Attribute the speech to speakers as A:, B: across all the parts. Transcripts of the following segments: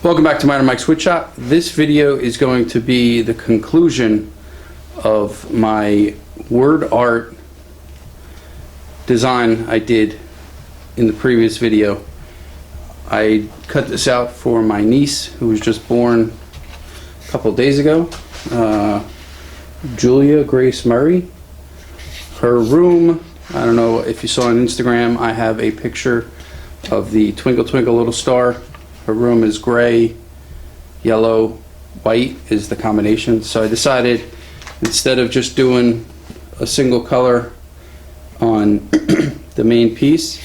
A: Welcome back to Mine and Mike's Woodshop. This video is going to be the conclusion of my word art design I did in the previous video. I cut this out for my niece who was just born a couple days ago, Julia Grace Murray. Her room, I don't know if you saw on Instagram, I have a picture of the Twinkle Twinkle Little Star. Her room is gray, yellow, white is the combination. So I decided instead of just doing a single color on the main piece,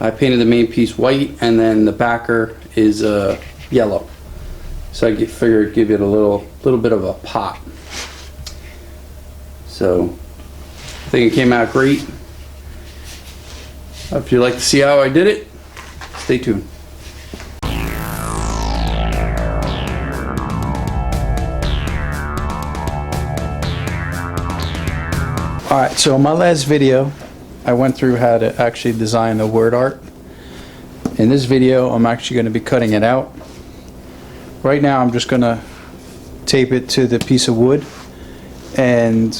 A: I painted the main piece white and then the backer is yellow. So I figured give it a little bit of a pop. So I think it came out great. If you'd like to see how I did it, stay tuned. Alright, so in my last video, I went through how to actually design the word art. In this video, I'm actually going to be cutting it out. Right now, I'm just going to tape it to the piece of wood, and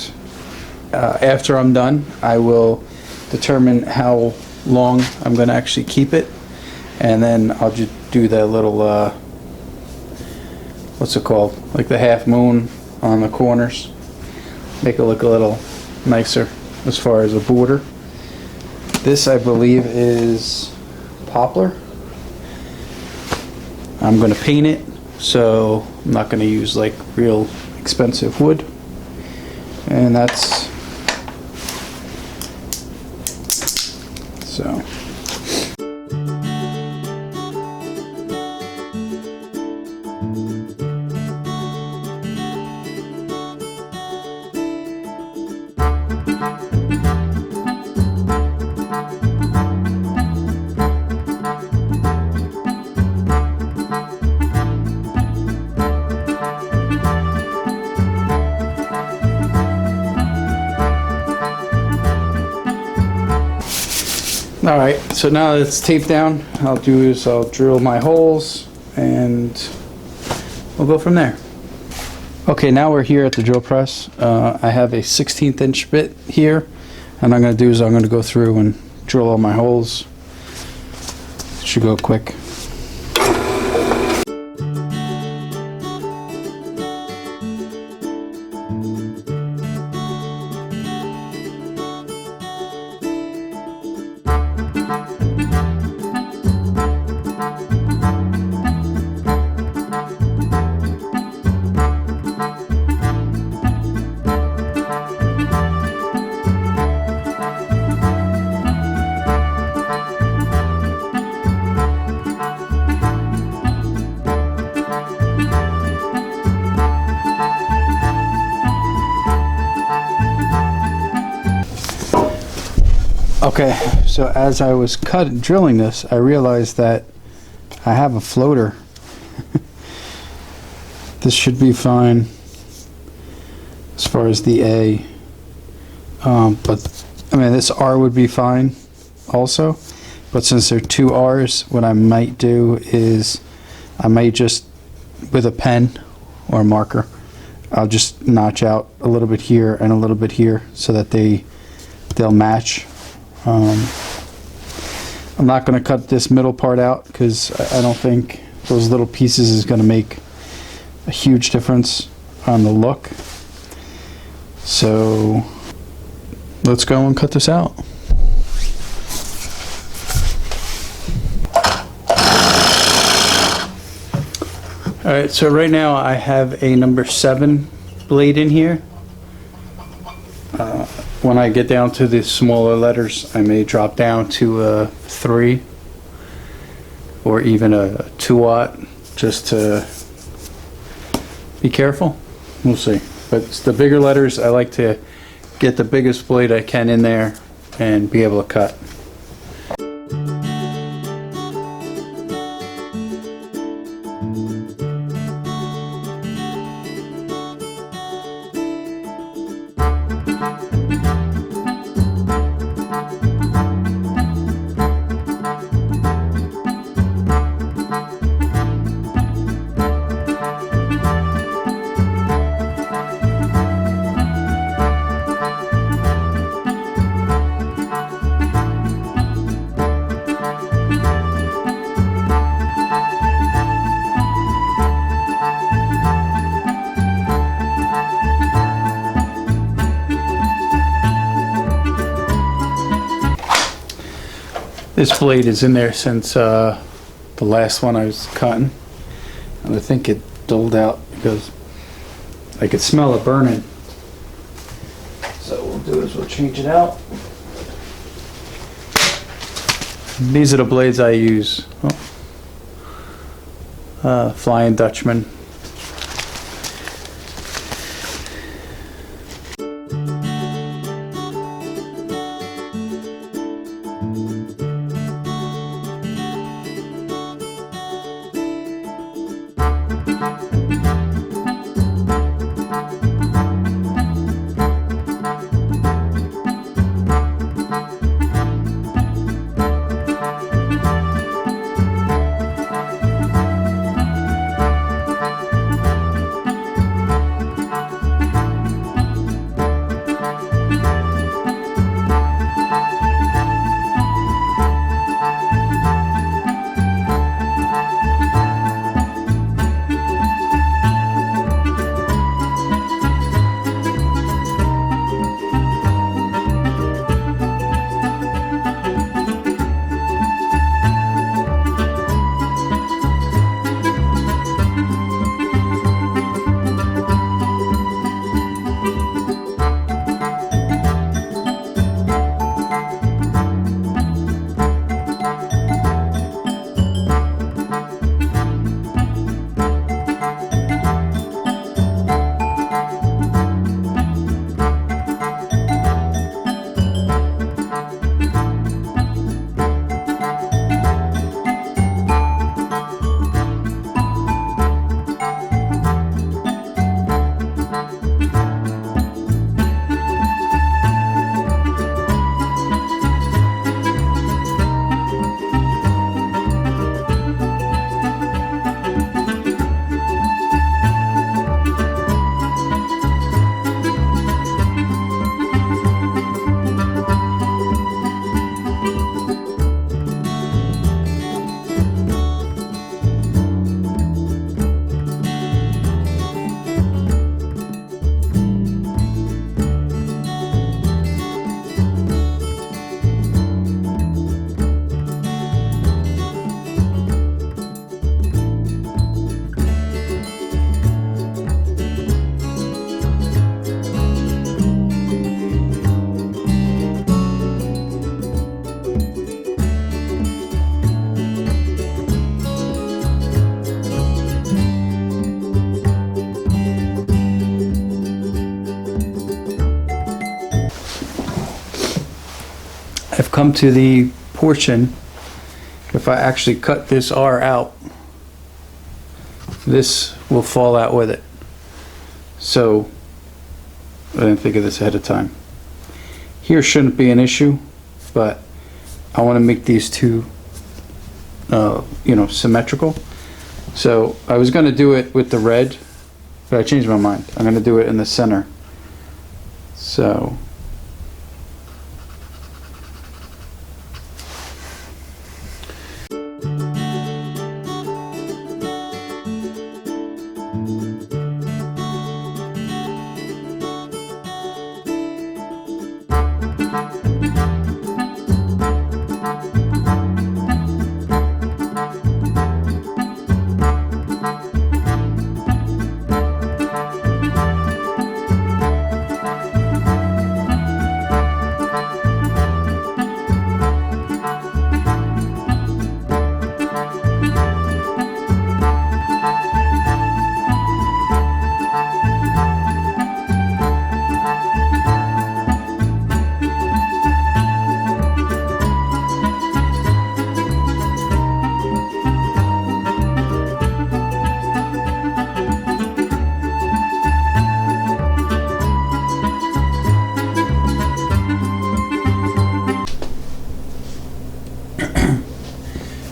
A: after I'm done, I will determine how long I'm going to actually keep it, and then I'll just do the little, what's it called, like the half moon on the corners, make it look a little nicer as far as a border. This I believe is poplar. I'm going to paint it, so I'm not going to use like real expensive wood, and that's so. Alright, so now that it's taped down, I'll drill my holes and we'll go from there. Okay, now we're here at the drill press. I have a 16th inch bit here, and what I'm going to do is I'm going to go through and drill all my holes. It should go quick. Okay, so as I was drilling this, I realized that I have a floater. This should be fine as far as the A, but I mean this R would be fine also, but since there are two R's, what I might do is I might just, with a pen or a marker, I'll just notch out a little bit here and a little bit here so that they'll match. I'm not going to cut this middle part out because I don't think those little pieces is going to make a huge difference on the look. So let's go and cut this out. Alright, so right now I have a number 7 blade in here. When I get down to the smaller letters, I may drop down to a 3 or even a 2-aught, just to be careful. We'll see. But the bigger letters, I like to get the biggest blade I can in there and be able to cut. This blade is in there since the last one I was cutting, and I think it dulled out because I could smell it burning. So what we'll do is we'll change it out. These are the blades I use. Flying Dutchman. I've come to the portion, if I actually cut this R out, this will fall out with it. So I didn't think of this ahead of time. Here shouldn't be an issue, but I want to make these two symmetrical. So I was going to do it with the red, but I changed my mind. I'm going to do it in the center. So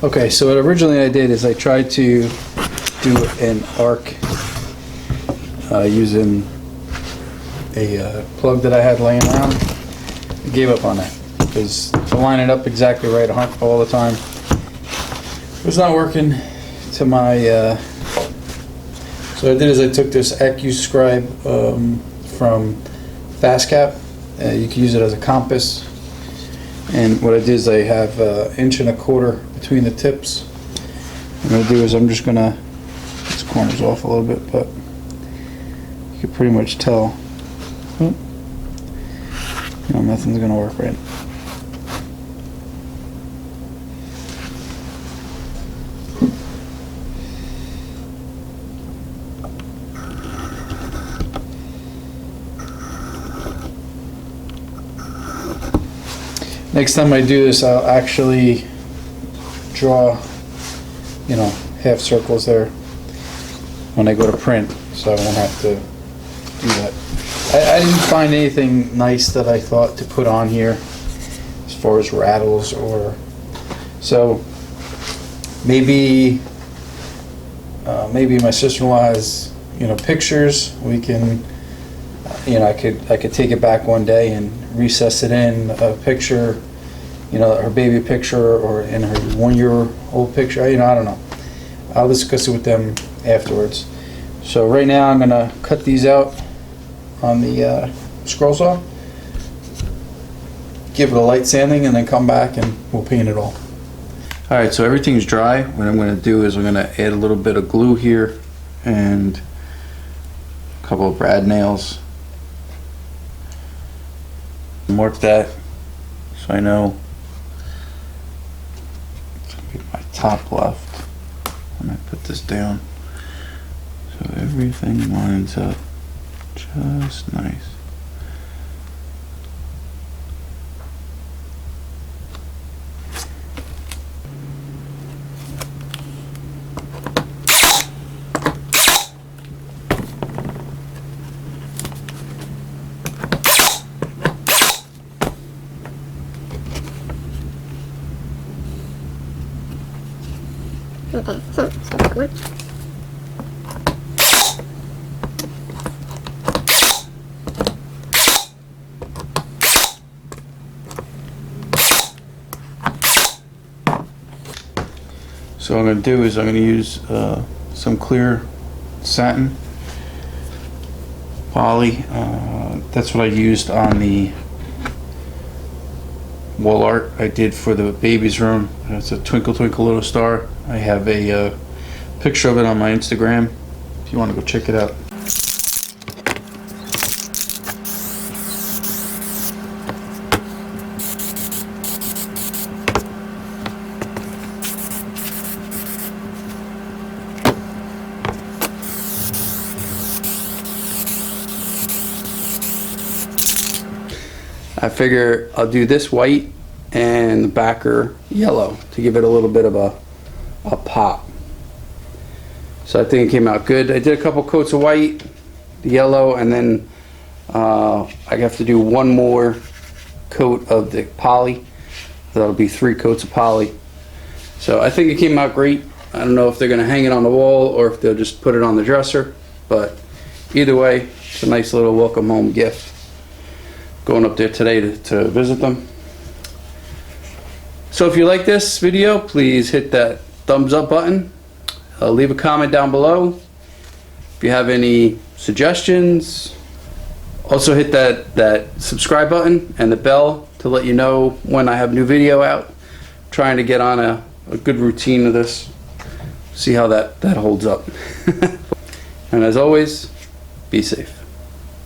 A: okay, so what originally I did is I tried to do an arc using a plug that I had laying around. I gave up on that because to line it up exactly right all the time, it was not working to my, so what I did is I took this AccuScribe from FastCap. You can use it as a compass.
B: And what I did is I have an inch and a quarter between the tips. What I'm going to do is I'm just going to, this corner's off a little bit, but you can pretty much tell. You know, nothing's going to work right. Next time I do this, I'll actually draw, you know, half circles there when I go to print, so I won't have to do that. I didn't find anything nice that I thought to put on here as far as rattles or so. Maybe maybe my sister-in-law has, you know, pictures. We can, you know, I could take it back one day and recess it in a picture, you know, her baby picture or in her 1-year-old picture. You know, I don't know. I'll discuss it with them afterwards. So right now I'm gonna cut these out on the scroll saw, give it a light sanding, and then come back and we'll paint it all. All right, so everything's dry. What I'm gonna do is I'm gonna add a little bit of glue here and a couple of brad nails. Mark that so I know it's gonna be my top left when I put this down, so everything lines up just nice.
C: Okay, so that one.
B: So what I'm going to do is I'm going to use some clear satin poly. That's what I used on the wall art I did for the baby's room. It's a Twinkle Twinkle Little Star. I have a picture of it on my Instagram if you want to go check it out.
A: I figure I'll do this white and the backer yellow to give it a little bit of a pop. So I think it came out good. I did a couple coats of white, the yellow, and then I have to do one more coat of the poly. That'll be 3 coats of poly. So I think it came out great. I don't know if they're gonna hang it on the wall or if they'll just put it on the dresser, but either way, it's a nice little welcome home gift. Going up there today to visit them. So if you like this video, please hit that thumbs up button. Leave a comment down below. If you have any suggestions, also hit that subscribe button and the bell to let you know when I have new video out. Trying to get on a good routine of this. See how that holds up. And as always, be safe.